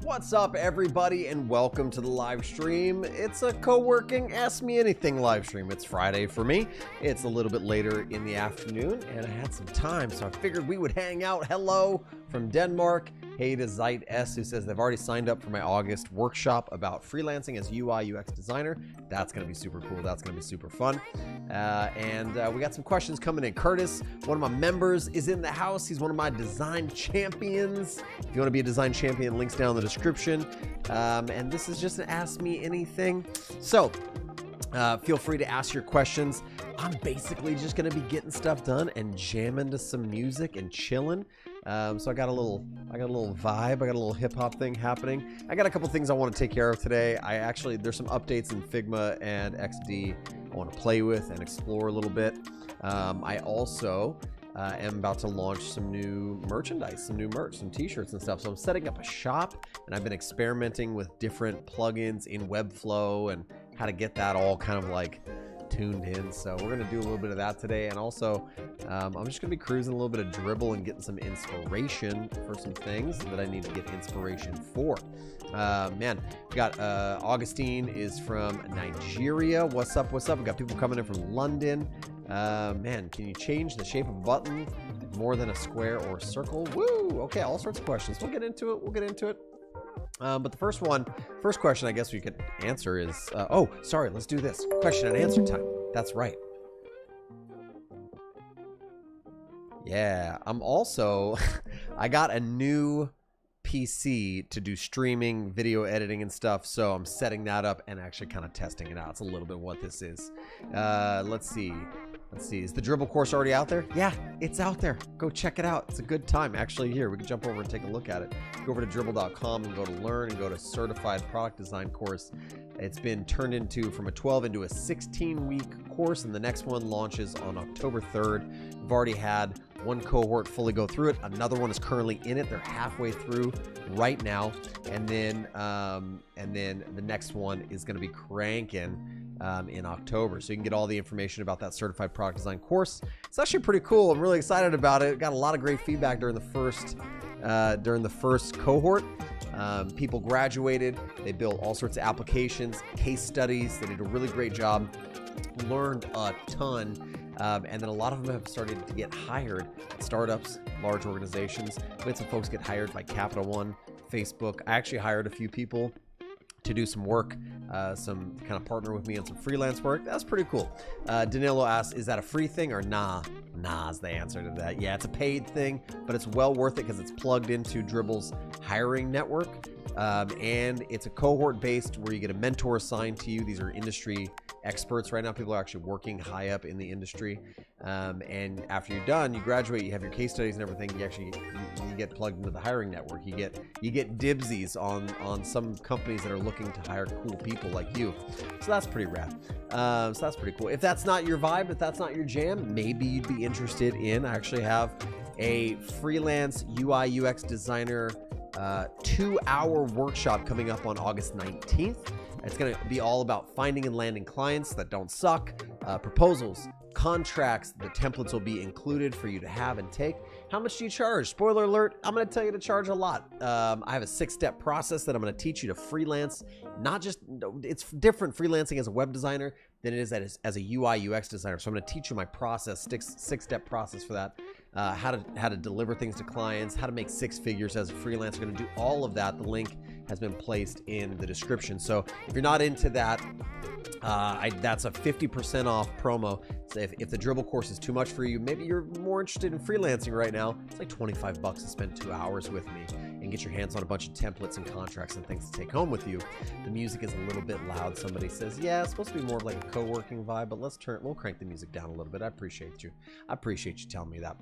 What's up, everybody, and welcome to the live stream. It's a co-working Ask Me Anything live stream. It's Friday for me. It's a little bit later in the afternoon, and I had some time, so I figured we would hang out. Hello from Denmark. Hey to Zeit S, who says they've already signed up for my August workshop about freelancing as UI UX designer. That's going to be super cool. That's going to be super fun. And we got some questions coming in. Curtis, one of my members, is in the house. He's one of my design champions. If you want to be a design champion, links down in the description. And this is just an Ask Me Anything. So feel free to ask your questions. I'm basically just going to be getting stuff done and jamming to some music and chilling. So I got a little vibe. I got a little hip hop thing happening. I got a couple things I want to take care of today. There's some updates in Figma and XD I want to play with and explore a little bit. I also am about to launch some new merchandise, some new merch, some t-shirts and stuff. So I'm setting up a shop, and I've been experimenting with different plugins in Webflow and how to get that all kind of like tuned in. So we're going to do a little bit of that today. And also I'm just going to be cruising a little bit of Dribble and getting some inspiration for some things that I need to get inspiration for. Man, we got Augustine is from Nigeria. What's up? What's up? We got people coming in from London. Man, can you change the shape of a button more than a square or a circle? Woo! Okay, all sorts of questions. We'll get into it. But the first question I guess we could answer is, oh, sorry, let's do this. Question and answer time. That's right. Yeah, I'm also, I got a new PC to do streaming, video editing and stuff, so I'm setting that up and actually kind of testing it out. It's a little bit what this is. Let's see, is the Dribble course already out there? Yeah, it's out there. Go check it out. It's a good time. Actually, here, we can jump over and take a look at it. Go over to dribble.com and go to learn and go to certified product design course. It's been turned into from a 12 into a 16-week course, and the next one launches on October 3rd. We've already had one cohort fully go through it. Another one is currently in it. They're halfway through right now. And then the next one is going to be cranking in October. So you can get all the information about that certified product design course. It's actually pretty cool. I'm really excited about it. Got a lot of great feedback during the first cohort. People graduated. They built all sorts of applications, case studies. They did a really great job. Learned a ton. And then a lot of them have started to get hired at startups, large organizations. We had some folks get hired by Capital One, Facebook. I actually hired a few people to do some work, some kind of partner with me on some freelance work. That's pretty cool. Danilo asks, is that a free thing or nah? Nah is the answer to that. Yeah, it's a paid thing, but it's well worth it because it's plugged into Dribble's hiring network. And it's a cohort based where you get a mentor assigned to you. These are industry experts right now. People are actually working high up in the industry. And after you're done, you graduate, you have your case studies and everything. You get plugged into the hiring network. You get dibsies on some companies that are looking to hire cool people like you. So that's pretty rad. So that's pretty cool. If that's not your vibe, if that's not your jam, maybe you'd be interested in, I actually have a freelance UI UX designer 2-hour workshop coming up on August 19th. It's going to be all about finding and landing clients that don't suck, proposals, contracts. The templates will be included for you to have and take. How much do you charge? Spoiler alert, I'm going to tell you to charge a lot. I have a 6-step process that I'm going to teach you to freelance. It's different freelancing as a web designer than it is as a UI UX designer. So I'm going to teach you my process, 6-step process for that. How to deliver things to clients, how to make 6 figures as a freelancer. Going to do all of that. The link has been placed in the description. So if you're not into that, that's a 50% off promo. So if the Dribble course is too much for you, maybe you're more interested in freelancing right now, it's like 25 bucks to spend 2 hours with me and get your hands on a bunch of templates and contracts and things to take home with you. The music is a little bit loud. Somebody says, yeah, it's supposed to be more of like a co-working vibe, but we'll crank the music down a little bit. I appreciate you telling me that.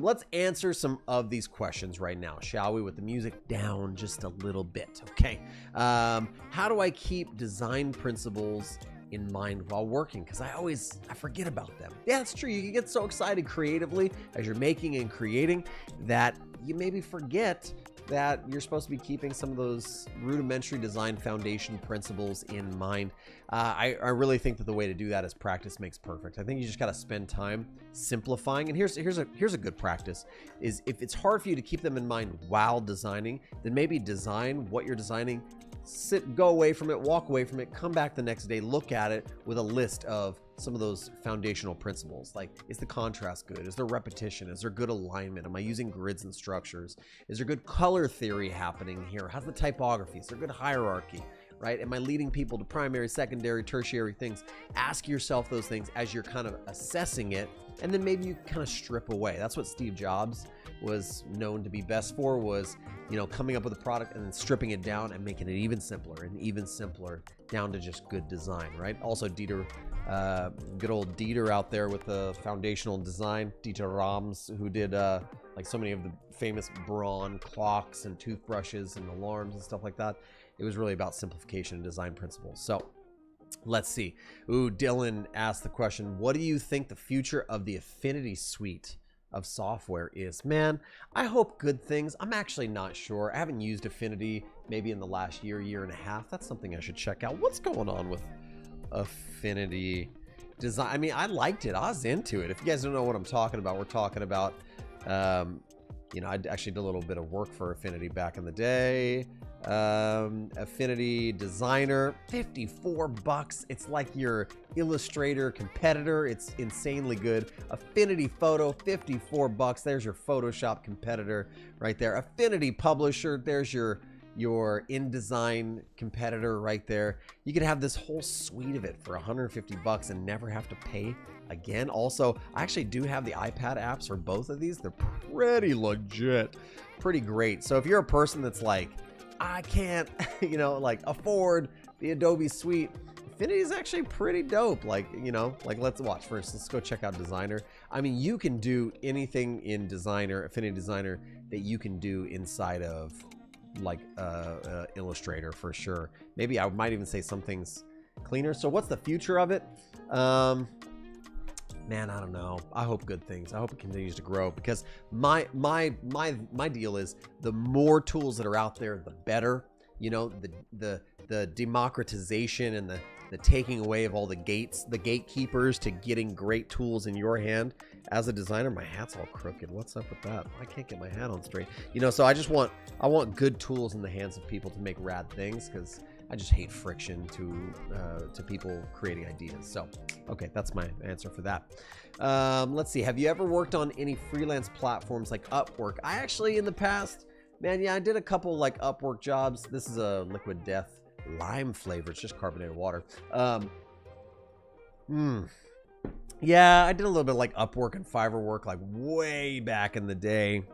Let's answer some of these questions right now, shall we? With the music down just a little bit. Okay. How do I keep design principles in mind while working? Because I forget about them. Yeah, it's true. You can get so excited creatively as you're making and creating that you maybe forget that you're supposed to be keeping some of those rudimentary design foundation principles in mind. I really think that the way to do that is practice makes perfect. I think you just got to spend time simplifying. And here's a good practice is if it's hard for you to keep them in mind while designing, then maybe design what you're designing, go away from it, walk away from it, come back the next day, look at it with a list of some of those foundational principles. Like, is the contrast good? Is there repetition? Is there good alignment? Am I using grids and structures? Is there good color theory happening here? How's the typography? Is there good hierarchy? Right? Am I leading people to primary, secondary, tertiary things? Ask yourself those things as you're kind of assessing it, and then maybe you kind of strip away. That's what Steve Jobs was known to be best for, was, you know, coming up with a product and then stripping it down and making it even simpler and even simpler down to just good design, right? Also, Dieter, good old Dieter out there with the foundational design, Dieter Rams, who did like so many of the famous Braun clocks and toothbrushes and alarms and stuff like that. It was really about simplification and design principles. So let's see. Ooh, Dylan asked the question, what do you think the future of the Affinity suite of software is? Man, I hope good things. I'm actually not sure. I haven't used Affinity maybe in the last year and a half. That's something I should check out. What's going on with Affinity design? I mean, I liked it. I was into it. If you guys don't know what I'm talking about, we're talking about, you know, I actually did a little bit of work for Affinity back in the day. Affinity Designer, $54. It's like your Illustrator competitor. It's insanely good. Affinity Photo, $54. There's your Photoshop competitor right there. Affinity Publisher, there's your InDesign competitor right there. You could have this whole suite of it for $150 and never have to pay again. Also, I actually do have the iPad apps for both of these. They're pretty legit, pretty great. So if you're a person that's like, I can't, you know, like afford the Adobe suite, Affinity is actually pretty dope. Like, you know, like let's watch first. Let's go check out Designer. I mean, you can do anything in Designer, Affinity Designer, that you can do inside of like Illustrator for sure. Maybe I might even say something's cleaner. So what's the future of it? Man, I don't know. I hope good things. I hope it continues to grow, because my deal is the more tools that are out there, the better. You know, the democratization and the taking away of all the gatekeepers to getting great tools in your hand. As a designer, my hat's all crooked. What's up with that? I can't get my hat on straight. You know, so I want good tools in the hands of people to make rad things, because I just hate friction to people creating ideas. So, okay, that's my answer for that. Let's see. Have you ever worked on any freelance platforms like Upwork? I actually, in the past, man, yeah, I did a couple like Upwork jobs. This is a Liquid Death lime flavor. It's just carbonated water. Yeah, I did a little bit like Upwork and Fiverr work like way back in the day.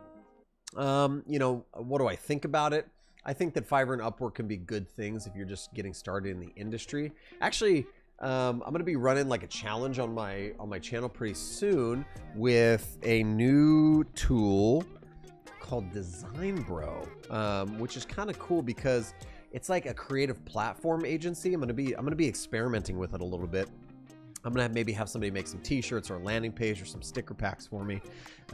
You know, what do I think about it? I think that Fiverr and Upwork can be good things if you're just getting started in the industry. Actually, I'm going to be running like a challenge on my channel pretty soon with a new tool called Design Bro, which is kind of cool because it's like a creative platform agency. I'm going to be experimenting with it a little bit. I'm going to maybe have somebody make some t-shirts or a landing page or some sticker packs for me.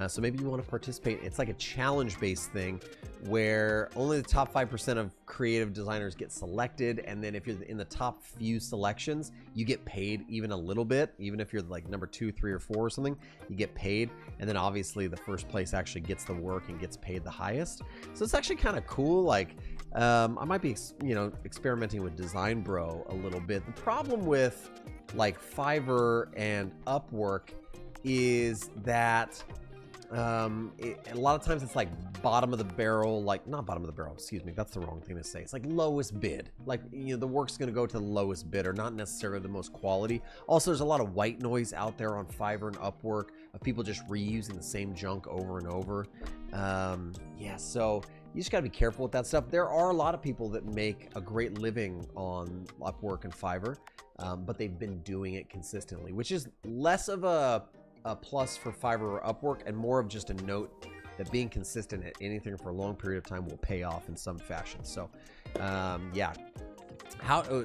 So maybe you want to participate. It's like a challenge-based thing where only the top 5% of creative designers get selected. And then if you're in the top few selections, you get paid even a little bit. Even if you're like number 2, 3, or 4 or something, you get paid. And then obviously the first place actually gets the work and gets paid the highest. So it's actually kind of cool. Like I might be, you know, experimenting with Design Bro a little bit. The problem with like Fiverr and Upwork is that a lot of times it's like bottom of the barrel, like not bottom of the barrel, excuse me, that's the wrong thing to say. It's like lowest bid. Like, you know, the work's going to go to the lowest bidder, not necessarily the most quality. Also, there's a lot of white noise out there on Fiverr and Upwork of people just reusing the same junk over and over. Yeah, so you just got to be careful with that stuff. There are a lot of people that make a great living on Upwork and Fiverr, but they've been doing it consistently, which is less of a plus for Fiverr or Upwork and more of just a note that being consistent at anything for a long period of time will pay off in some fashion. So, yeah.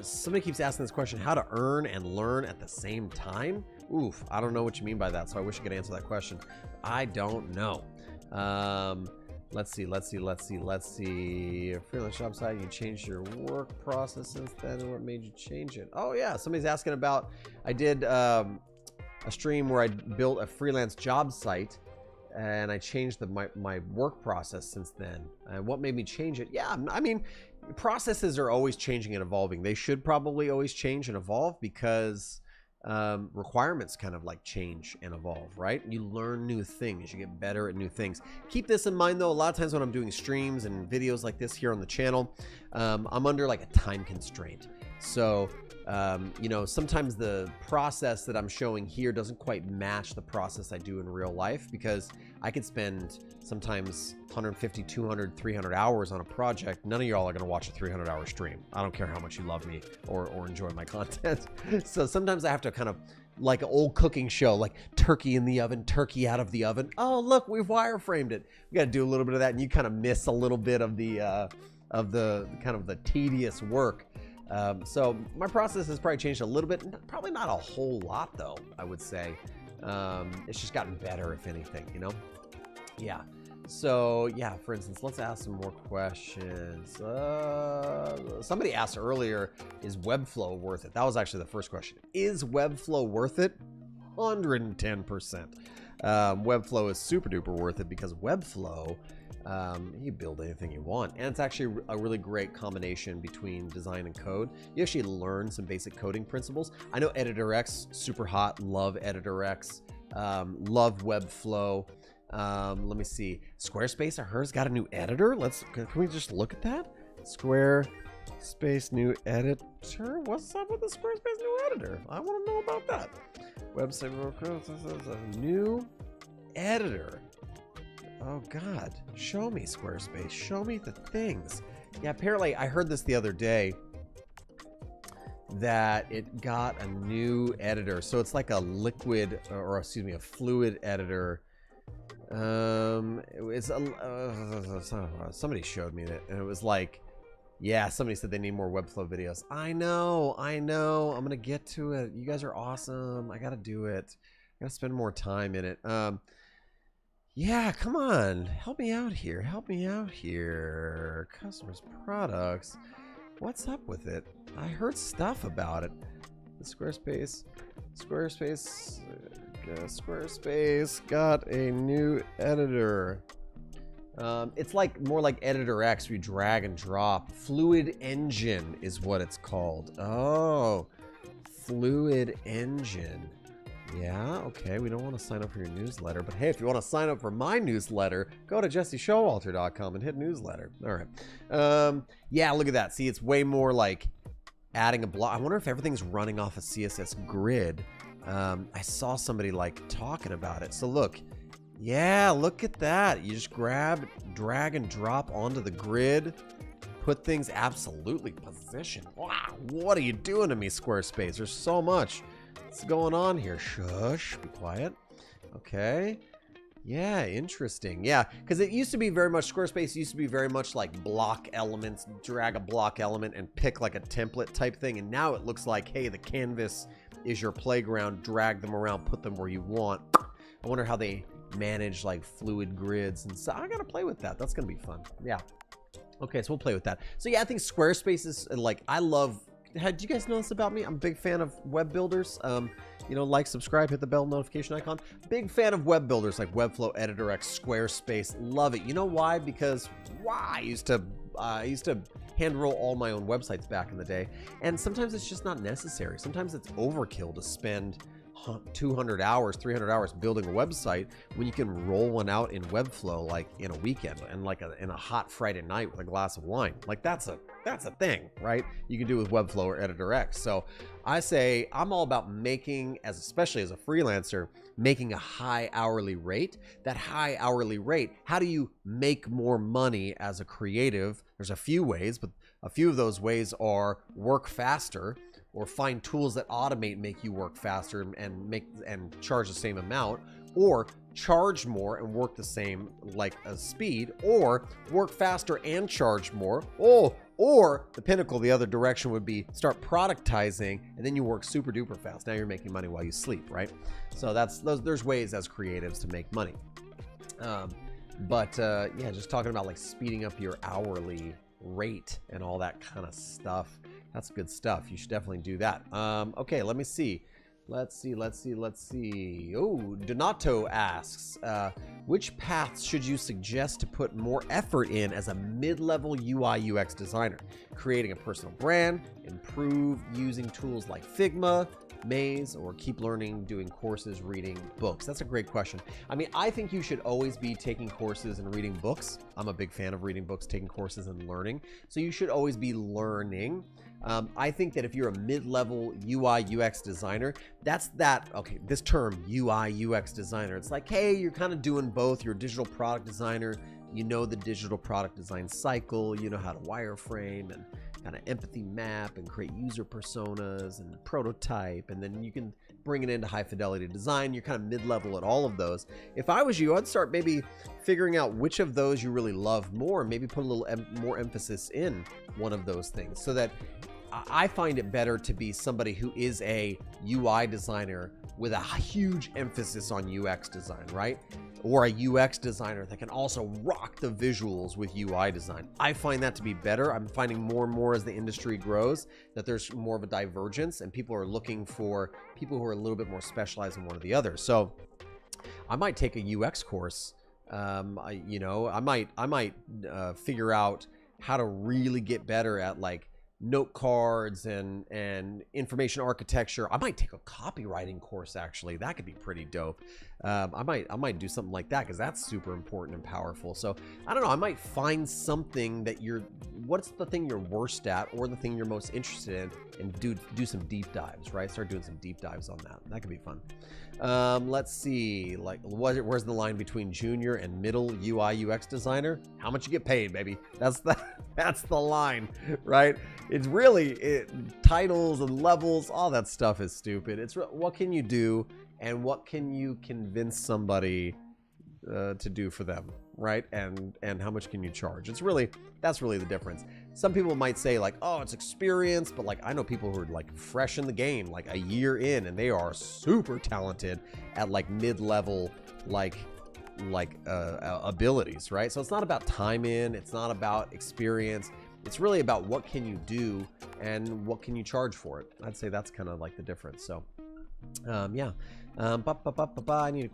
Somebody keeps asking this question, how to earn and learn at the same time? Oof, I don't know what you mean by that, so I wish I could answer that question. I don't know. Let's see. Freelance job site, you changed your work process since then. What made you change it? Oh yeah, somebody's asking about, I did a stream where I built a freelance job site and I changed my work process since then. And what made me change it? Yeah, I mean, processes are always changing and evolving. They should probably always change and evolve because requirements kind of like change and evolve, right? You learn new things, you get better at new things. Keep this in mind though, a lot of times when I'm doing streams and videos like this here on the channel, I'm under like a time constraint. So, you know, sometimes the process that I'm showing here doesn't quite match the process I do in real life because I could spend sometimes 150, 200, 300 hours on a project. None of y'all are going to watch a 300-hour stream. I don't care how much you love me or enjoy my content. So sometimes I have to kind of, like an old cooking show, like turkey in the oven, turkey out of the oven. Oh, look, we've wireframed it. We got to do a little bit of that, and you kind of miss a little bit of the kind of the tedious work. So my process has probably changed a little bit, probably not a whole lot though, I would say. It's just gotten better, if anything, you know? Yeah. So yeah, for instance, let's ask some more questions. Somebody asked earlier, is Webflow worth it? That was actually the first question. Is Webflow worth it? 110%. Webflow is super duper worth it because Webflow, you build anything you want, and it's actually a really great combination between design and code. You actually learn some basic coding principles. I know Editor X, super hot, love Editor X, love Webflow. Let me see, Squarespace, I heard, got a new editor. Can we just look at that? Squarespace new editor. What's up with the Squarespace new editor? I want to know about that. Website new editor. Oh God, show me, Squarespace, show me the things. Yeah, apparently I heard this the other day that it got a new editor. So it's like a liquid, or excuse me, a fluid editor. It's somebody showed me that, and it was like, yeah, somebody said they need more Webflow videos. I know, I'm gonna get to it. You guys are awesome. I gotta do it. I gotta spend more time in it. Yeah, come on, help me out here. Customers, products. What's up with it? I heard stuff about it. The Squarespace got a new editor. It's like more like Editor X, where you drag and drop. Fluid Engine is what it's called. Oh, Fluid Engine. Yeah, okay, we don't want to sign up for your newsletter, but hey, if you want to sign up for my newsletter, go to jesseshowalter.com and hit newsletter. All right. Yeah, look at that. See, it's way more like adding a block. I wonder if everything's running off a CSS grid. I saw somebody like talking about it. So look, yeah, look at that. You just grab, drag and drop onto the grid, put things absolutely positioned. Wow, what are you doing to me, Squarespace? There's so much. What's going on here? Shush, be quiet. Okay. Yeah, interesting. Yeah, because it used to be very much, Squarespace used to be very much like block elements, drag a block element and pick like a template type thing. And now it looks like, hey, the canvas is your playground, drag them around, put them where you want. I wonder how they manage like fluid grids and so I gotta play with that. That's gonna be fun. Yeah. Okay, so we'll play with that. So yeah, I think Squarespace is like, I love, do you guys know this about me? I'm a big fan of web builders. You know, like, subscribe, hit the bell notification icon. Big fan of web builders like Webflow, Editor X, Squarespace. Love it. You know why? Because I used to hand roll all my own websites back in the day, and sometimes it's just not necessary. Sometimes it's overkill to spend 200 hours, 300 hours building a website when you can roll one out in Webflow like in a weekend and like in a hot Friday night with a glass of wine. Like that's a thing, right? You can do with Webflow or Editor X. So I say I'm all about making, especially as a freelancer, making a high hourly rate. That high hourly rate, how do you make more money as a creative? There's a few ways, but a few of those ways are work faster, or find tools that automate, make you work faster and charge the same amount, or charge more and work the same like a speed, or work faster and charge more. Or the pinnacle, the other direction would be start productizing and then you work super duper fast. Now you're making money while you sleep, right? So there's ways as creatives to make money. But yeah, just talking about like speeding up your hourly rate and all that kind of stuff. That's good stuff. You should definitely do that. Okay, let me see. Let's see. Oh, Donato asks, which paths should you suggest to put more effort in as a mid-level UI UX designer? Creating a personal brand, improve using tools like Figma, Maze, or keep learning, doing courses, reading books? That's a great question. I mean, I think you should always be taking courses and reading books. I'm a big fan of reading books, taking courses, and learning. So you should always be learning. I think that if you're a mid-level UI UX designer, okay, this term UI UX designer, it's like, hey, you're kind of doing both. You're a digital product designer. You know the digital product design cycle. You know how to wireframe and kind of empathy map and create user personas and prototype, and then you can bring it into high fidelity design. You're kind of mid-level at all of those. If I was you, I'd start maybe figuring out which of those you really love more, maybe put a little more emphasis in one of those things, so that I find it better to be somebody who is a UI designer with a huge emphasis on UX design, right? Or a UX designer that can also rock the visuals with UI design. I find that to be better. I'm finding more and more as the industry grows that there's more of a divergence, and people are looking for people who are a little bit more specialized in one or the other. So I might take a UX course. I might figure out how to really get better at like note cards and information architecture. I might take a copywriting course, actually. That could be pretty dope. I might do something like that, because that's super important and powerful. So I don't know, I might find something that what's the thing you're worst at, or the thing you're most interested in, and do some deep dives, right? Start doing some deep dives on that. That could be fun. Let's see, like, where's the line between junior and middle UI UX designer? How much you get paid, baby. That's the line, right? It's really titles and levels, all that stuff is stupid. It's what can you do, and what can you convince somebody to do for them, right? And how much can you charge? That's really the difference. Some people might say like, oh, it's experience, but like I know people who are like fresh in the game, like a year in, and they are super talented at like mid-level abilities, right? So it's not about time in, it's not about experience. It's really about what can you do and what can you charge for it. I'd say that's kind of like the difference. So yeah. I need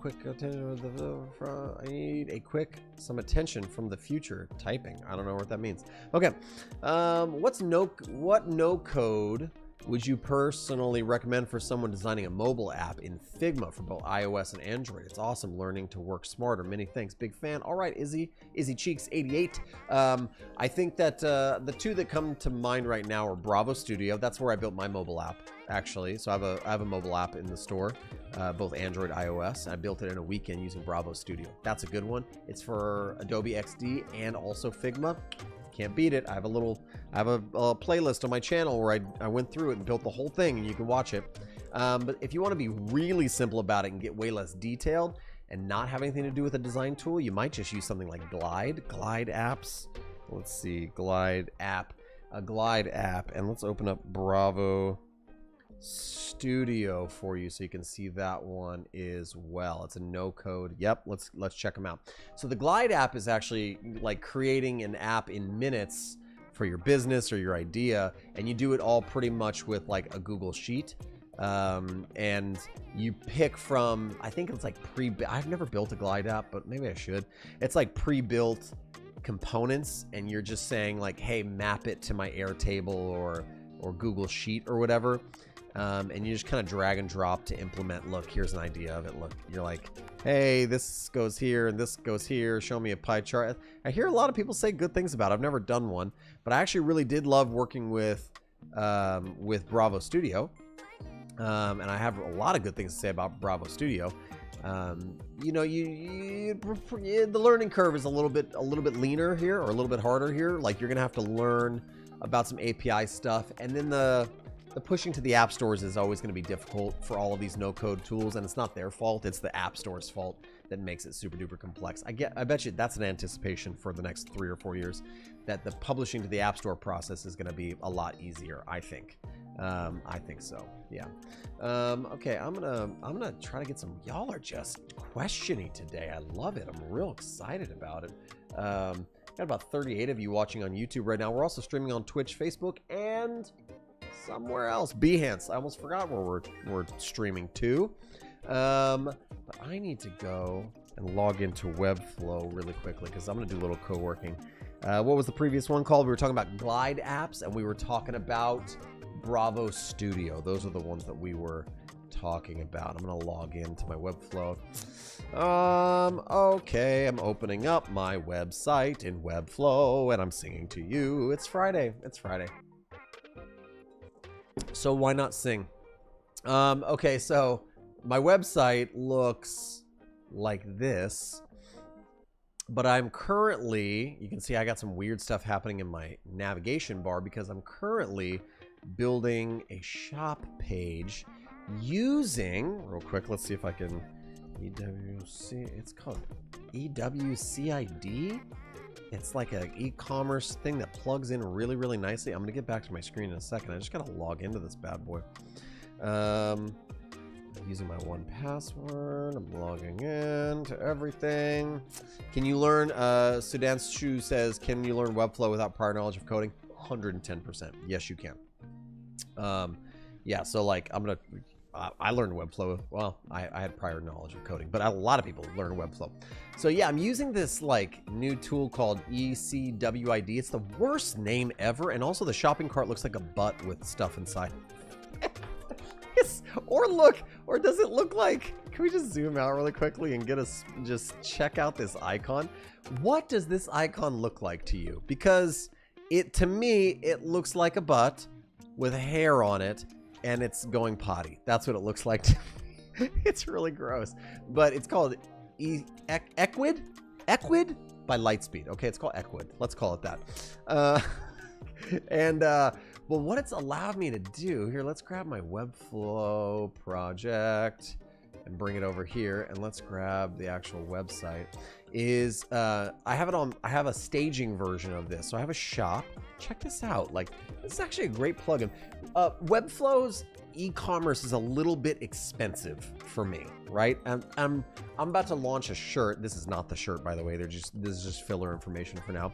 some attention from the future typing. I don't know what that means. Okay. What no code would you personally recommend for someone designing a mobile app in Figma for both iOS and Android? It's awesome learning to work smarter. Many thanks. Big fan. All right, Izzy Cheeks 88. I think that the two that come to mind right now are Bravo Studio. That's where I built my mobile app, actually. So I have a mobile app in the store, both Android, iOS. I built it in a weekend using Bravo Studio. That's a good one. It's for Adobe XD and also Figma. Can't beat it. I have a playlist on my channel where I went through it and built the whole thing, and you can watch it. But if you want to be really simple about it and get way less detailed and not have anything to do with a design tool, you might just use something like Glide apps. Let's see, a Glide app, and let's open up Bravo Studio for you so you can see that one as well. It's a no code. Yep, let's check them out. So the Glide app is actually like creating an app in minutes for your business or your idea, and you do it all pretty much with like a Google Sheet. And you pick from, I think it's like I've never built a Glide app, but maybe I should. It's like pre-built components, and you're just saying like, hey, map it to my Airtable or Google Sheet or whatever. And you just kind of drag and drop to implement. Look, here's an idea of it. Look, you're like, hey, this goes here and this goes here. Show me a pie chart. I hear a lot of people say good things about it. I've never done one, but I actually really did love working with Bravo Studio. And I have a lot of good things to say about Bravo Studio. You know, the learning curve is a little bit leaner here, or a little bit harder here. Like, you're gonna have to learn about some API stuff, and then the pushing to the app stores is always going to be difficult for all of these no-code tools, and it's not their fault. It's the app store's fault that makes it super duper complex. I bet you that's an anticipation for the next 3 or 4 years, that the publishing to the app store process is going to be a lot easier, I think. I think so. Yeah. Okay, I'm gonna try to get some. Y'all are just questioning today. I love it. I'm real excited about it. Got about 38 of you watching on YouTube right now. We're also streaming on Twitch, Facebook, and somewhere else. Behance. I almost forgot where we're streaming to. But I need to go and log into Webflow really quickly because I'm gonna do a little co-working. What was the previous one called? We were talking about Glide apps, and we were talking about Bravo Studio. Those are the ones that we were talking about. I'm gonna log into my Webflow. Okay, I'm opening up my website in Webflow, and I'm singing to you. It's Friday. It's Friday. So why not sing? Okay, so my website looks like this, but I'm currently, you can see I got some weird stuff happening in my navigation bar because I'm currently building a shop page using, real quick, let's see if I can, it's called EWCID. It's like an e-commerce thing that plugs in really, really nicely. I'm gonna get back to my screen in a second. I just gotta log into this bad boy. Using my 1Password. I'm logging in to everything. Can you learn, Sudan Shu says, can you learn Webflow without prior knowledge of coding? 110%. Yes, you can. Yeah, so like I'm gonna, I learned Webflow. Well, I had prior knowledge of coding, but a lot of people learn Webflow. So yeah, I'm using this like new tool called ECWID. It's the worst name ever, and also the shopping cart looks like a butt with stuff inside. Or look, or does it look like, can we just zoom out really quickly and get us, just check out this icon? What does this icon look like to you? Because to me, it looks like a butt with hair on it, and it's going potty. That's what it looks like to me. It's really gross. But it's called Equid by Lightspeed. Okay, it's called Equid. Let's call it that. Well, what it's allowed me to do here, let's grab my Webflow project and bring it over here, and let's grab the actual website. Is I have a staging version of this. So I have a shop. Check this out. Like, this is actually a great plugin. Webflow's e-commerce is a little bit expensive for me, right? I'm about to launch a shirt. This is not the shirt, by the way. This is just filler information for now.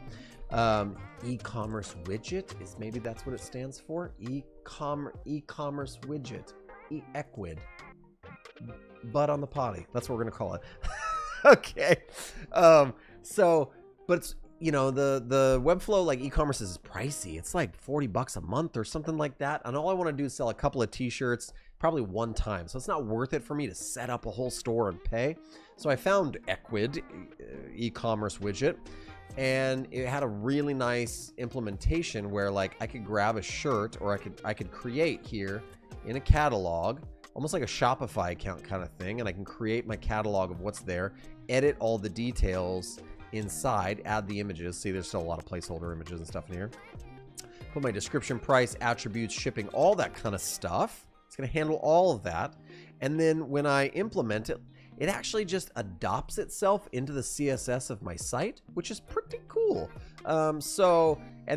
E-commerce widget is, maybe that's what it stands for. E-commerce widget. Equid. Butt on the potty. That's what we're gonna call it. Okay. So, but it's, you know, the Webflow like e-commerce is pricey. It's like $40 a month or something like that. And all I want to do is sell a couple of t-shirts, probably one time. So it's not worth it for me to set up a whole store and pay. So I found Equid e-commerce widget, and it had a really nice implementation where like I could grab a shirt, or I could create here in a catalog, almost like a Shopify account kind of thing, and I can create my catalog of what's there, edit all the details inside, add the images. See, there's still a lot of placeholder images and stuff in here. Put my description, price, attributes, shipping, all that kind of stuff. It's going to handle all of that. And then when I implement it, it actually just adopts itself into the CSS of my site, which is pretty cool. And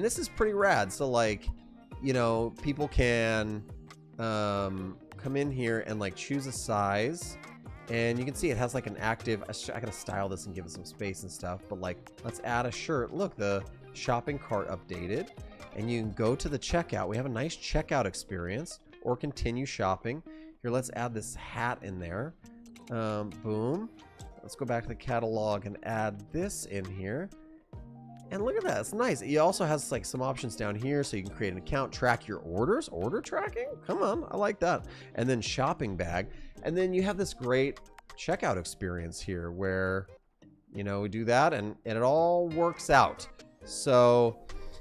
this is pretty rad. So like, you know, people can come in here and like choose a size, and you can see it has like an active, I gotta style this and give it some space and stuff, but like, let's add a shirt. Look, the shopping cart updated, and you can go to the checkout. We have a nice checkout experience, or continue shopping. Here, let's add this hat in there. Boom. Let's go back to the catalog and add this in here. And look at that, it's nice. It also has like some options down here, so you can create an account, track your orders, order tracking. Come on, I like that. And then shopping bag. And then you have this great checkout experience here where, you know, we do that and it all works out. So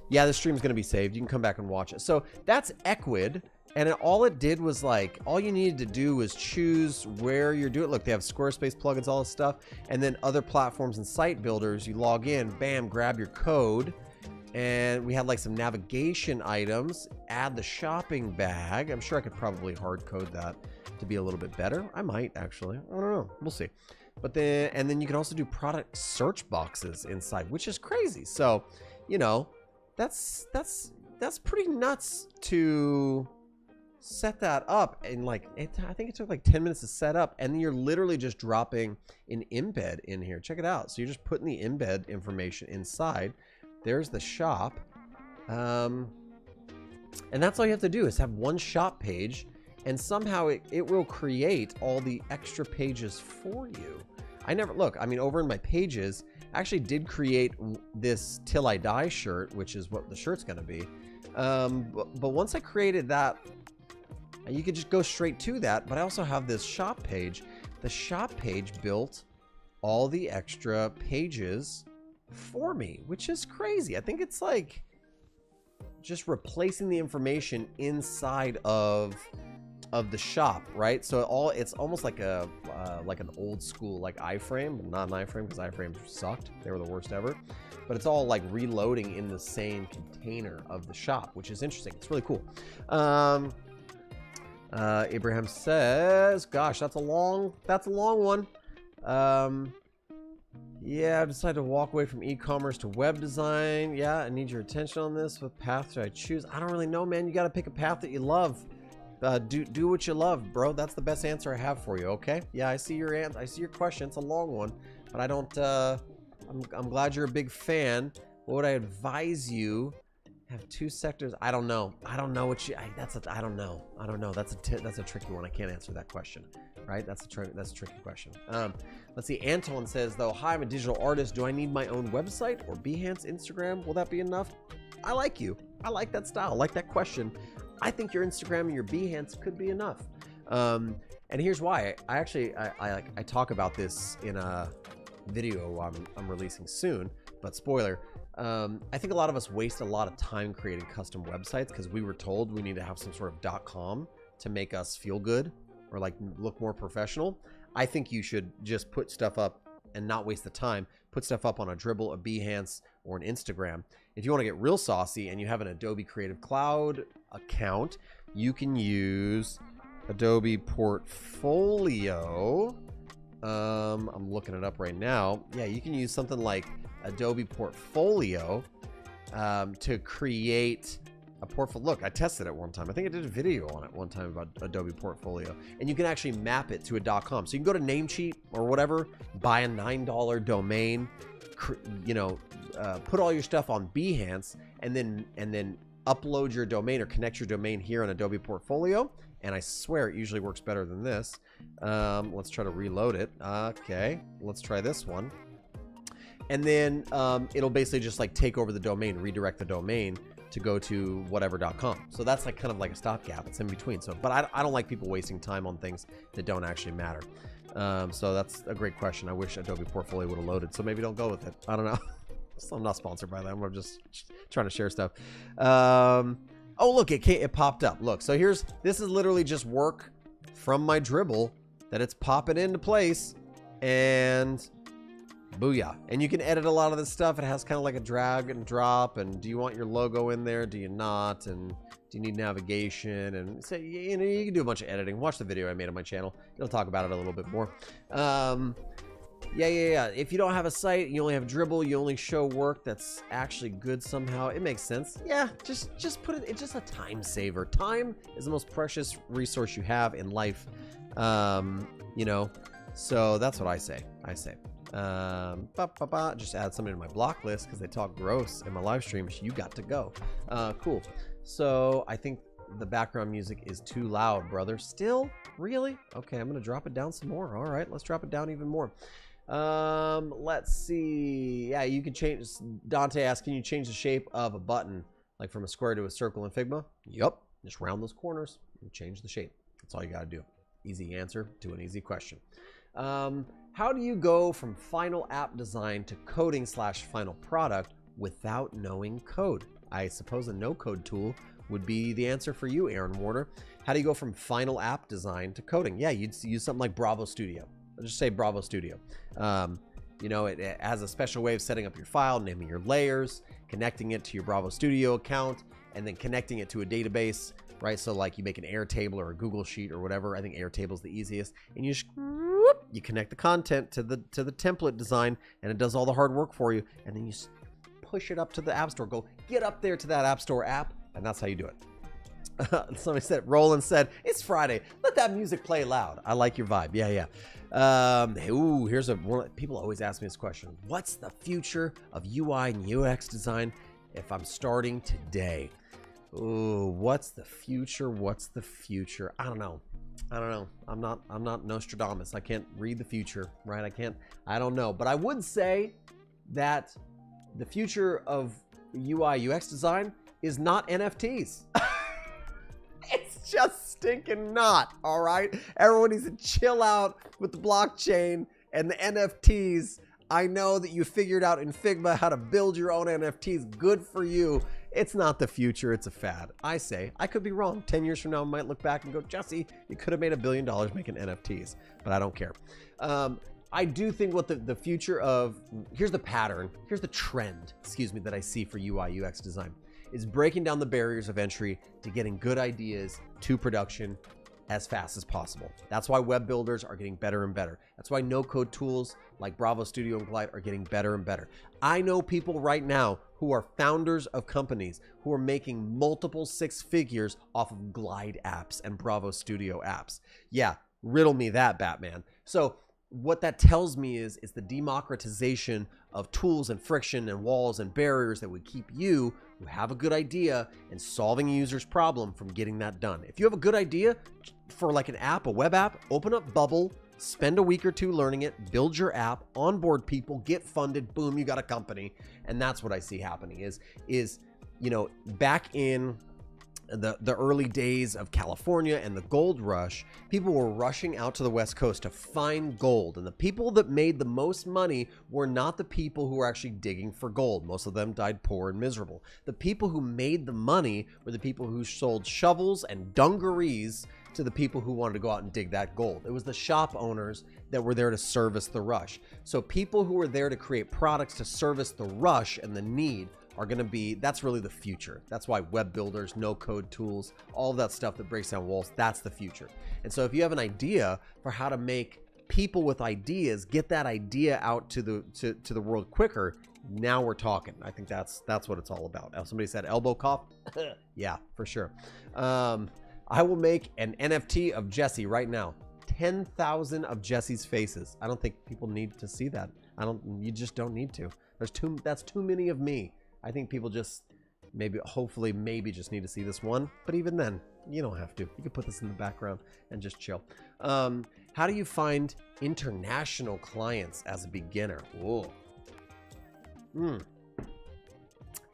yeah, the stream's gonna be saved. You can come back and watch it. So that's Equid. And all it did was like, all you needed to do was choose where you're doing. Look, they have Squarespace plugins, all this stuff. And then other platforms and site builders, you log in, bam, grab your code. And we had like some navigation items, add the shopping bag. I'm sure I could probably hard code that to be a little bit better. I might actually, I don't know, we'll see. But then, and then you can also do product search boxes inside, which is crazy. So, you know, that's pretty nuts to set that up, and like I think it took like 10 minutes to set up, and then you're literally just dropping an embed in here. Check it out. So you're just putting the embed information inside. There's the shop. And that's all you have to do is have one shop page, and somehow it will create all the extra pages for you. I never look. I mean, over in my pages, I actually did create this Till I Die shirt, which is what the shirt's going to be. But once I created that, you could just go straight to that. But I also have this shop page. The shop page built all the extra pages for me, which is crazy. I think it's like just replacing the information inside of the shop, right? So it's almost like a like an old school like iframe, but not an iframe because iframes sucked. They were the worst ever. But it's all like reloading in the same container of the shop, which is interesting. It's really cool. Abraham says, "Gosh, that's a long one." Yeah, I've decided to walk away from e-commerce to web design. Yeah, I need your attention on this. What path should I choose? I don't really know, man. You got to pick a path that you love. Do what you love, bro. That's the best answer I have for you. Okay? Yeah, I see your answer. I see your question. It's a long one, but I don't. I'm glad you're a big fan. What would I advise you? Have two sectors. I don't know. I don't know what you. I don't know. I don't know. That's a tricky one. I can't answer that question. Right? That's a tricky question. Let's see. Anton says though, "Hi, I'm a digital artist. Do I need my own website or Behance, Instagram? Will that be enough?" I like you. I like that style. I like that question. I think your Instagram and your Behance could be enough. And here's why. I talk about this in a video I'm releasing soon. But spoiler. I think a lot of us waste a lot of time creating custom websites because we were told we need to have some sort of .com to make us feel good or like look more professional. I think you should just put stuff up and not waste the time. Put stuff up on a Dribbble, a Behance, or an Instagram. If you want to get real saucy and you have an Adobe Creative Cloud account, you can use Adobe Portfolio. I'm looking it up right now. Yeah, you can use something like Adobe Portfolio to create a portfolio. Look, I tested it one time. I think I did a video on it one time about Adobe Portfolio, and you can actually map it to a .com. So you can go to Namecheap or whatever, buy a $9 domain, put all your stuff on Behance, and then upload your domain or connect your domain here on Adobe Portfolio. And I swear it usually works better than this. Let's try to reload it. Okay, let's try this one. And then it'll basically just like take over the domain, redirect the domain to go to whatever.com. So that's like kind of like a stopgap. It's in between. So, but I don't like people wasting time on things that don't actually matter. So that's a great question. I wish Adobe Portfolio would have loaded. So maybe don't go with it. I don't know. So I'm not sponsored by them. I'm just trying to share stuff. Oh, look, it popped up. Look, so this is literally just work from my Dribbble that it's popping into place, and booyah. And you can edit a lot of this stuff. It has kind of like a drag and drop, and do you want your logo in there? Do you not? And do you need navigation? And so, you can do a bunch of editing. Watch the video I made on my channel. It'll talk about it a little bit more. Yeah. If you don't have a site, you only have Dribbble, you only show work that's actually good somehow. It makes sense. Yeah, just put it. It's just a time saver. Time is the most precious resource you have in life. So that's what I say. Just add something to my block list because they talk gross in my live streams. You got to go. Cool. So I think the background music is too loud, brother. Still? Really? Okay, I'm gonna drop it down some more. All right, let's drop it down even more. Let's see. Yeah, you can change. Dante asked, can you change the shape of a button, like from a square to a circle in Figma? Yup. Just round those corners and change the shape. That's all you gotta do. Easy answer to an easy question. How do you go from final app design to coding / final product without knowing code? I suppose a no-code tool would be the answer for you, Aaron Warner. How do you go from final app design to coding? Yeah, you'd use something like Bravo Studio. I'll just say Bravo Studio. It has a special way of setting up your file, naming your layers, connecting it to your Bravo Studio account, and then connecting it to a database, right? So like you make an Airtable or a Google Sheet or whatever. I think Airtable is the easiest. And you just you connect the content to the template design, and it does all the hard work for you. And then you push it up to the App Store. Go get up there to that App Store app, and that's how you do it. Somebody said, Roland said, it's Friday. Let that music play loud. I like your vibe. Yeah. Here's one. People always ask me this question. What's the future of UI and UX design if I'm starting today? Ooh, what's the future? What's the future? I don't know. I'm not Nostradamus. I can't read the future, right? I don't know. But I would say that the future of UI UX design is not NFTs. It's just stinking not, all right? Everyone needs to chill out with the blockchain and the NFTs. I know that you figured out in Figma how to build your own NFTs. Good for you. It's not the future. It's a fad. I say, I could be wrong. 10 years from now, I might look back and go, Jesse, you could have made $1 billion making NFTs, but I don't care. I do think what the future of, here's the pattern, here's the trend, that I see for UI UX design, is breaking down the barriers of entry to getting good ideas to production as fast as possible. That's why web builders are getting better and better. That's why no-code tools like Bravo Studio and Glide are getting better and better. I know people right now who are founders of companies who are making multiple 6 figures off of Glide apps and Bravo Studio apps. Yeah, riddle me that, Batman. So what that tells me is the democratization of tools and friction and walls and barriers that would keep you who have a good idea and solving a user's problem from getting that done. If you have a good idea for like an app, a web app, open up Bubble, spend a week or 2 learning it, build your app, onboard people, get funded, boom, you got a company. And that's what I see happening is, you know, back in the early days of California and the gold rush, people were rushing out to the West Coast to find gold. And the people that made the most money were not the people who were actually digging for gold. Most of them died poor and miserable. The people who made the money were the people who sold shovels and dungarees to the people who wanted to go out and dig that gold. It was the shop owners that were there to service the rush. So people who were there to create products to service the rush and the need are going to be, that's really the future. That's why web builders, no code tools, all of that stuff that breaks down walls, that's the future. And so if you have an idea for how to make people with ideas get that idea out to the world quicker, now we're talking. I think that's what it's all about. Somebody said elbow cough. Yeah, for sure. I will make an NFT of Jesse right now. 10,000 of Jesse's faces. I don't think people need to see that. You just don't need to. That's too many of me. I think people just hopefully just need to see this one. But even then, you don't have to. You can put this in the background and just chill. How do you find international clients as a beginner? Whoa.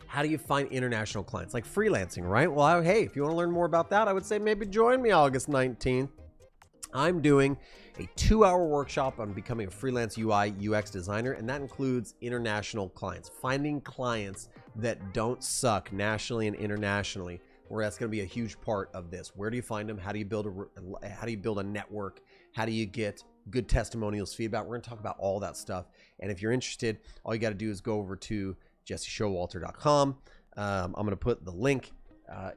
How do you find international clients? Like freelancing, right? Well, hey, if you want to learn more about that, I would say maybe join me August 19th. I'm doing a 2-hour workshop on becoming a freelance UI UX designer, and that includes international clients, finding clients that don't suck nationally and internationally, where that's going to be a huge part of this. Where do you find them? How do you build a network? How do you get good testimonials, feedback? We're going to talk about all that stuff. And if you're interested, all you got to do is go over to jesseshowalter.com. I'm going to put the link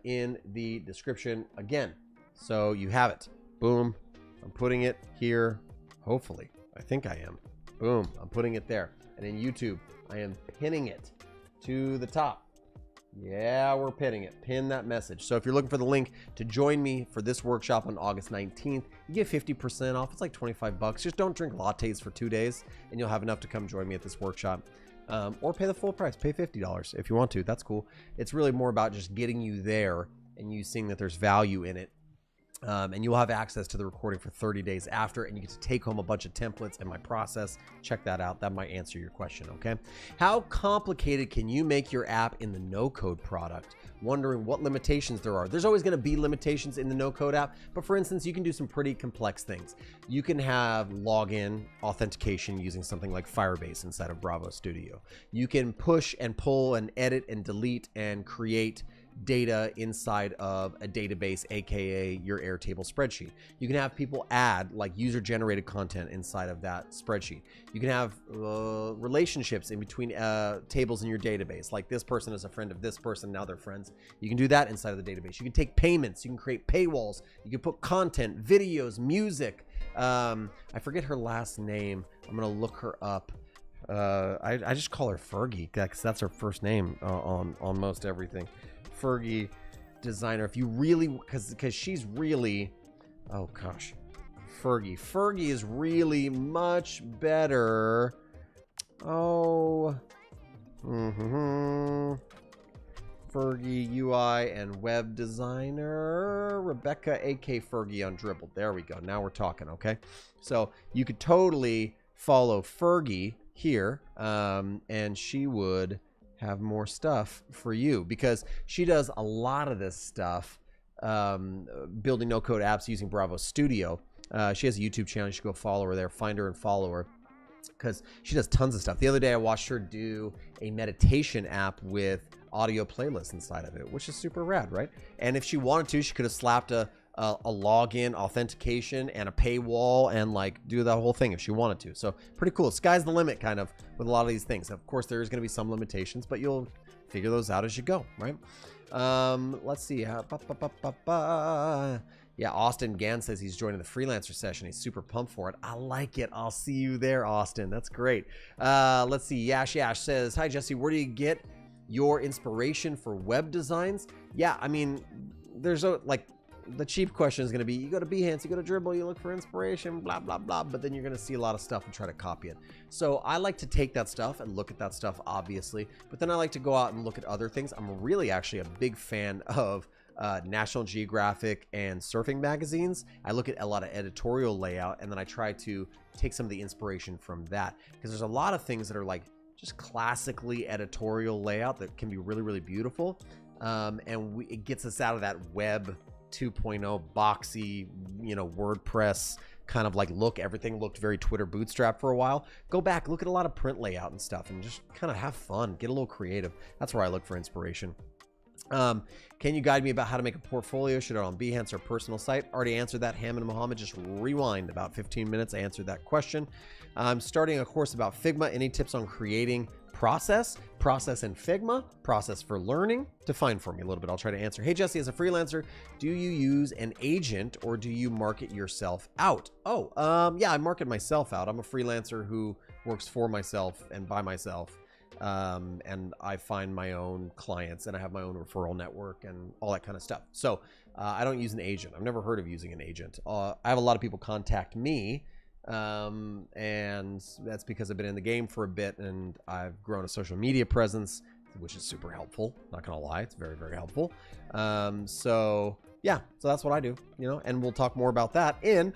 in the description again, so you have it. Boom. I'm putting it here. Hopefully, I think I am. Boom. I'm putting it there. And in YouTube, I am pinning it to the top. Yeah, we're pinning it. Pin that message. So if you're looking for the link to join me for this workshop on August 19th, you get 50% off. It's like 25 bucks. Just don't drink lattes for 2 days and you'll have enough to come join me at this workshop. Or pay the full price. Pay $50 if you want to. That's cool. It's really more about just getting you there and you seeing that there's value in it. And you'll have access to the recording for 30 days after, and you get to take home a bunch of templates and my process. Check that out. That might answer your question, okay? How complicated can you make your app in the no-code product? Wondering what limitations there are. There's always going to be limitations in the no-code app, but for instance, you can do some pretty complex things. You can have login authentication using something like Firebase inside of Bravo Studio. You can push and pull and edit and delete and create data inside of a database, aka your Airtable spreadsheet. You can have people add like user-generated content inside of that spreadsheet. You can have relationships in between tables in your database, like this person is a friend of this person, now they're friends. You can do that inside of the database. You can take payments, you can create paywalls, you can put content, videos, music. I forget her last name. I'm gonna look her up. I just call her Fergie because that's her first name on most everything. Fergie, designer, if you really, because she's really, oh gosh, Fergie is really much better. Oh, Fergie UI and web designer, Rebecca AK Fergie on Dribble. There we go. Now we're talking. Okay, so you could totally follow Fergie here, and she would have more stuff for you because she does a lot of this stuff, building no-code apps using Bravo Studio. She has a YouTube channel. You should go follow her there. Find her and follow her because she does tons of stuff. The other day, I watched her do a meditation app with audio playlists inside of it, which is super rad, right? And if she wanted to, she could have slapped a login authentication and a paywall and like do the whole thing if she wanted to. So pretty cool. Sky's the limit kind of with a lot of these things. Of course, there is going to be some limitations, but you'll figure those out as you go, right? Let's see. Yeah, Austin Gann says he's joining the freelancer session. He's super pumped for it. I like it. I'll see you there, Austin. That's great. Let's see. Yash says, hi, Jesse. Where do you get your inspiration for web designs? Yeah, I mean, there's the cheap question is going to be, you go to Behance, you go to Dribble, you look for inspiration, blah, blah, blah, but then you're going to see a lot of stuff and try to copy it. So I like to take that stuff and look at that stuff, obviously, but then I like to go out and look at other things. I'm really actually a big fan of National Geographic and surfing magazines. I look at a lot of editorial layout, and then I try to take some of the inspiration from that, because there's a lot of things that are like just classically editorial layout that can be really, really beautiful. It gets us out of that web 2.0 boxy, WordPress kind of like look. Everything looked very Twitter bootstrap for a while. Go back, look at a lot of print layout and stuff, and just kind of have fun, get a little creative. That's where I look for inspiration. Can you guide me about how to make a portfolio? Should it on Behance or personal site? Already answered that. Hammond Mohammed, just rewind about 15 minutes. I answered that question. I'm starting a course about Figma. Any tips on creating process in Figma, process for learning? Define for me a little bit. I'll try to answer. Hey, Jesse, as a freelancer, do you use an agent or do you market yourself out? Yeah, I market myself out. I'm a freelancer who works for myself and by myself. And I find my own clients and I have my own referral network and all that kind of stuff. So I don't use an agent. I've never heard of using an agent. I have a lot of people contact me, and that's because I've been in the game for a bit and I've grown a social media presence, which is super helpful. Not gonna lie, it's very, very helpful. So yeah, so that's what I do, and we'll talk more about that in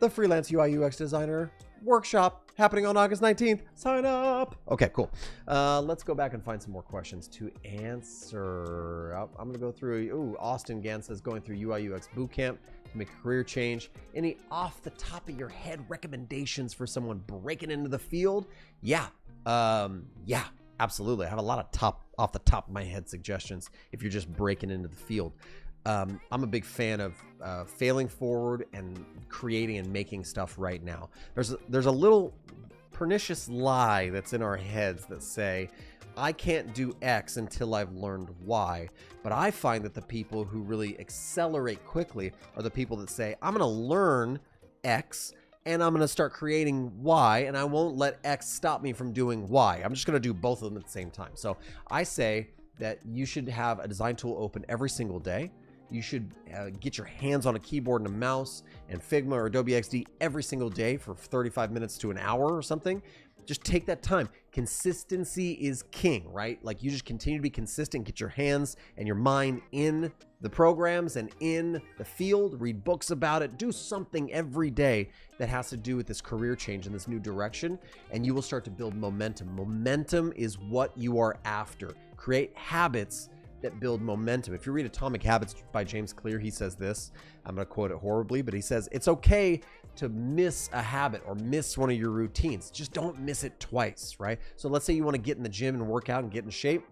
the Freelance UI UX Designer workshop happening on August 19th. Sign up. Okay, cool. Let's go back and find some more questions to answer. I'm going to go through. Austin Gann says going through UI UX bootcamp to make a career change. Any off the top of your head recommendations for someone breaking into the field? Yeah, absolutely. I have a lot of off the top of my head suggestions if you're just breaking into the field. I'm a big fan of failing forward and creating and making stuff right now. There's a little pernicious lie that's in our heads that say, I can't do X until I've learned Y. But I find that the people who really accelerate quickly are the people that say, I'm going to learn X and I'm going to start creating Y, and I won't let X stop me from doing Y. I'm just going to do both of them at the same time. So I say that you should have a design tool open every single day. You should get your hands on a keyboard and a mouse and Figma or Adobe XD every single day for 35 minutes to an hour or something. Just take that time. Consistency is king, right? Like, you just continue to be consistent, get your hands and your mind in the programs and in the field, read books about it, do something every day that has to do with this career change in this new direction, and you will start to build momentum. Momentum is what you are after. Create habits that build momentum. If you read Atomic Habits by James Clear, he says this, I'm going to quote it horribly, but he says, it's okay to miss a habit or miss one of your routines. Just don't miss it twice, right? So let's say you want to get in the gym and work out and get in shape.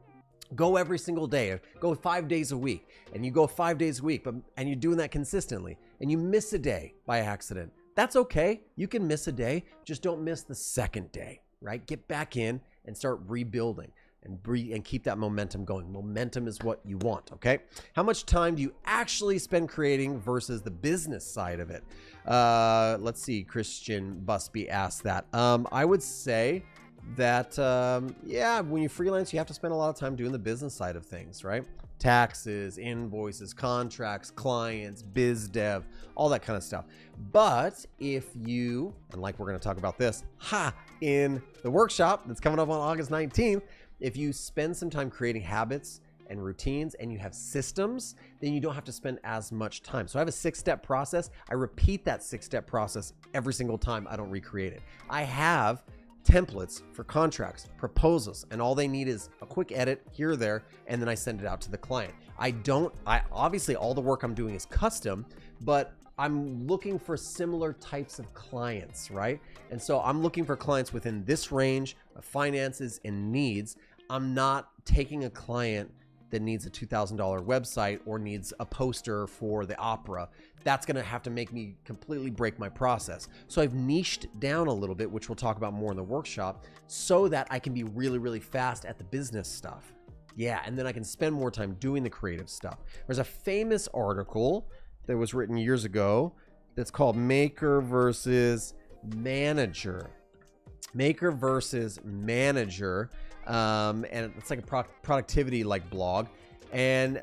Go every single day. Go 5 days a week, and you go 5 days a week, and you're doing that consistently, and you miss a day by accident. That's okay. You can miss a day. Just don't miss the second day, right? Get back in and start rebuilding. And keep that momentum going. Momentum is what you want, okay? How much time do you actually spend creating versus the business side of it? Let's see, Christian Busby asked that. I would say that, yeah, when you freelance, you have to spend a lot of time doing the business side of things, right? taxes, invoices, contracts, clients, biz dev, all that kind of stuff. But if you, and like we're going to talk about this, in the workshop that's coming up on August 19th, if you spend some time creating habits and routines and you have systems, then you don't have to spend as much time. So I have a 6-step process. I repeat that 6-step process every single time. I don't recreate it. I have templates for contracts, proposals, and all they need is a quick edit here or there, and then I send it out to the client. I obviously all the work I'm doing is custom, but I'm looking for similar types of clients, right? And so I'm looking for clients within this range of finances and needs. I'm not taking a client that needs a $2,000 website or needs a poster for the opera. That's going to have to make me completely break my process. So I've niched down a little bit, which we'll talk about more in the workshop, so that I can be really, really fast at the business stuff. Yeah, and then I can spend more time doing the creative stuff. There's a famous article that was written years ago that's called Maker versus Manager. Maker versus Manager. And it's like a productivity like blog. And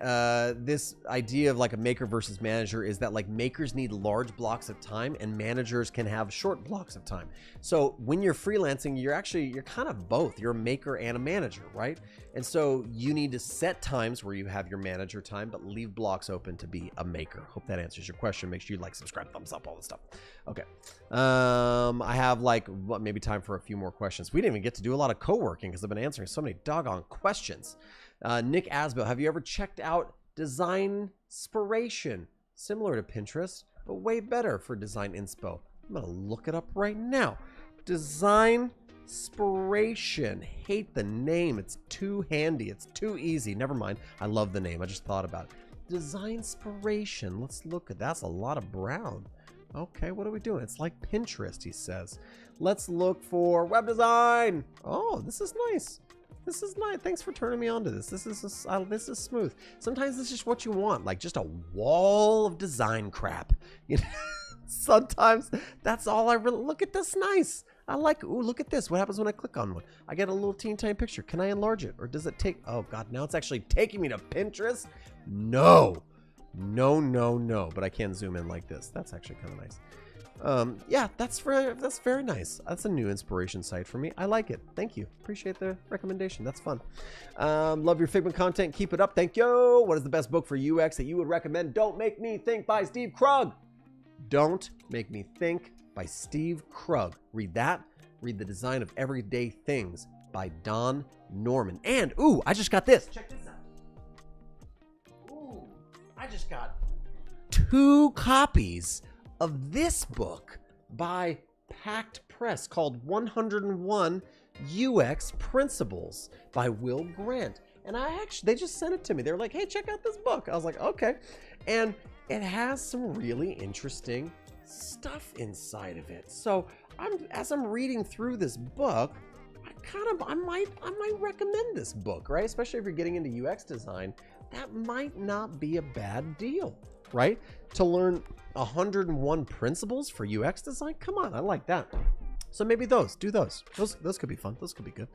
this idea of like a maker versus manager is that like makers need large blocks of time and managers can have short blocks of time. So when you're freelancing, you're kind of both. You're a maker and a manager, right? And so you need to set times where you have your manager time, but leave blocks open to be a maker. Hope that answers your question. Make sure you like, subscribe, thumbs up, all this stuff. Okay. I have like maybe time for a few more questions. We didn't even get to do a lot of co-working because I've been answering so many doggone questions. Nick Asbill, have you ever checked out Designspiration? Similar to Pinterest, but way better for design inspo. I'm gonna look it up right now. Designspiration. Hate the name. It's too handy. It's too easy. Never mind. I love the name. I just thought about it. Designspiration. Let's look at that's a lot of brown. Okay, what are we doing? It's like Pinterest, he says. Let's look for web design. Oh, this is nice. This is nice. Thanks for turning me on to this. This is smooth. Sometimes it's just what you want, like just a wall of design crap. You know, sometimes that's all I really look at. This nice. I like. Ooh, look at this. What happens when I click on one? I get a little teeny tiny picture. Can I enlarge it, or does it take? Oh God, now it's actually taking me to Pinterest. No. But I can zoom in like this. That's actually kind of nice. Yeah, that's very nice. That's a new inspiration site for me. I like it. Thank you. Appreciate the recommendation. That's fun. Love your Figma content. Keep it up. Thank you. What is the best book for UX that you would recommend? Don't Make Me Think by Steve Krug. Don't Make Me Think by Steve Krug. Read that. Read The Design of Everyday Things by Don Norman. And, ooh, I just got this. Check this out. Ooh, I just got 2 copies of this book by Pact Press called 101 UX Principles by Will Grant. And they just sent it to me. They were like, hey, check out this book. I was like, okay. And it has some really interesting stuff inside of it. So as I'm reading through this book, I might recommend this book, right? Especially if you're getting into UX design, that might not be a bad deal, right? To learn 101 principles for UX design. Come on, I like that. So maybe those could be fun. Those could be good.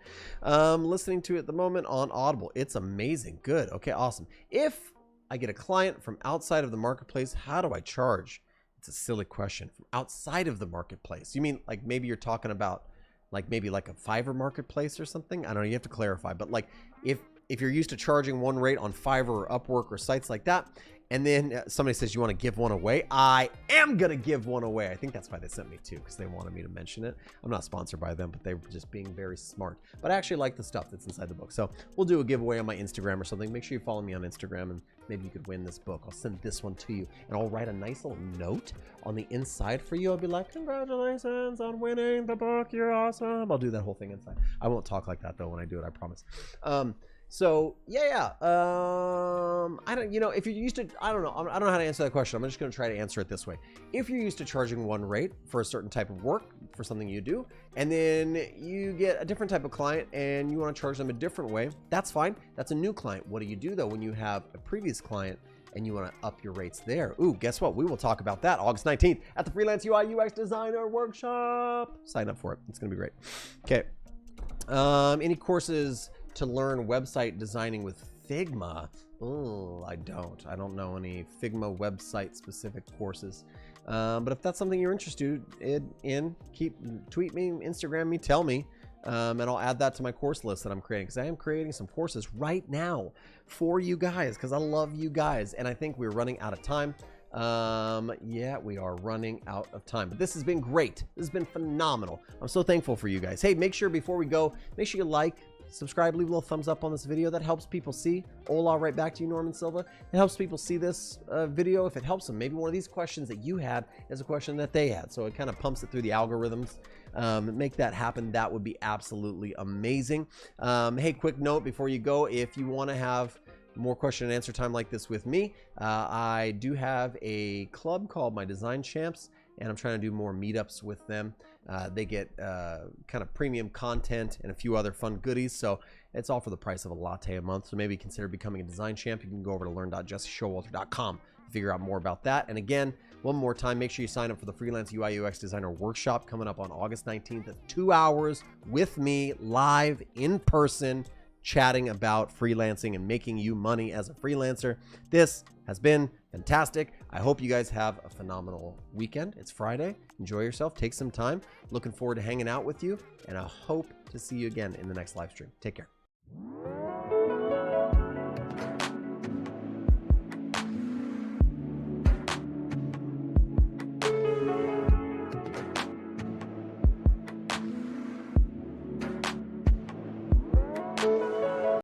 Listening to it at the moment on Audible. It's amazing. Good. Okay, awesome. If I get a client from outside of the marketplace, how do I charge? It's a silly question. From outside of the marketplace. You mean like maybe you're talking about like maybe like a Fiverr marketplace or something? I don't know. You have to clarify. But like if you're used to charging one rate on Fiverr or Upwork or sites like that, and then somebody says you want to give one away, I am going to give one away. I think that's why they sent me 2, because they wanted me to mention it. I'm not sponsored by them, but they were just being very smart. But I actually like the stuff that's inside the book. So we'll do a giveaway on my Instagram or something. Make sure you follow me on Instagram, and maybe you could win this book. I'll send this one to you, and I'll write a nice little note on the inside for you. I'll be like, congratulations on winning the book. You're awesome. I'll do that whole thing inside. I won't talk like that, though, when I do it. I promise. So yeah. I don't, if you're used to, I don't know how to answer that question. I'm just going to try to answer it this way. If you're used to charging one rate for a certain type of work for something you do, and then you get a different type of client and you want to charge them a different way, that's fine. That's a new client. What do you do though when you have a previous client and you want to up your rates there? Ooh, guess what? We will talk about that August 19th at the Freelance UI UX Designer Workshop. Sign up for it. It's going to be great. Okay. Any courses to learn website designing with Figma? Oh, I don't know any Figma website specific courses. But if that's something you're interested in, tweet me, Instagram me, tell me, and I'll add that to my course list that I'm creating, because I am creating some courses right now for you guys, because I love you guys, and I think we're running out of time. Yeah, we are running out of time, but this has been great. This has been phenomenal. I'm so thankful for you guys. Hey, make sure before we go, make sure you like, subscribe, leave a little thumbs up on this video. That helps people see. Hola, right back to you, Norman Silva. It helps people see this video. If it helps them, maybe one of these questions that you had is a question that they had, so it kind of pumps it through the algorithms. Make that happen. That would be absolutely amazing. Hey, quick note before you go, if you want to have more question and answer time like this with me, I do have a club called My Design Champs, and I'm trying to do more meetups with them. They get kind of premium content and a few other fun goodies, so it's all for the price of a latte a month. So maybe consider becoming a design champ. You can go over to learn.jesseshowalter.com to figure out more about that. And again, one more time, make sure you sign up for the Freelance UI UX Designer Workshop coming up on August 19th at 2 hours with me live in person, chatting about freelancing and making you money as a freelancer. This has been fantastic. I hope you guys have a phenomenal weekend. It's Friday. Enjoy yourself. Take some time. Looking forward to hanging out with you, and I hope to see you again in the next live stream. Take care.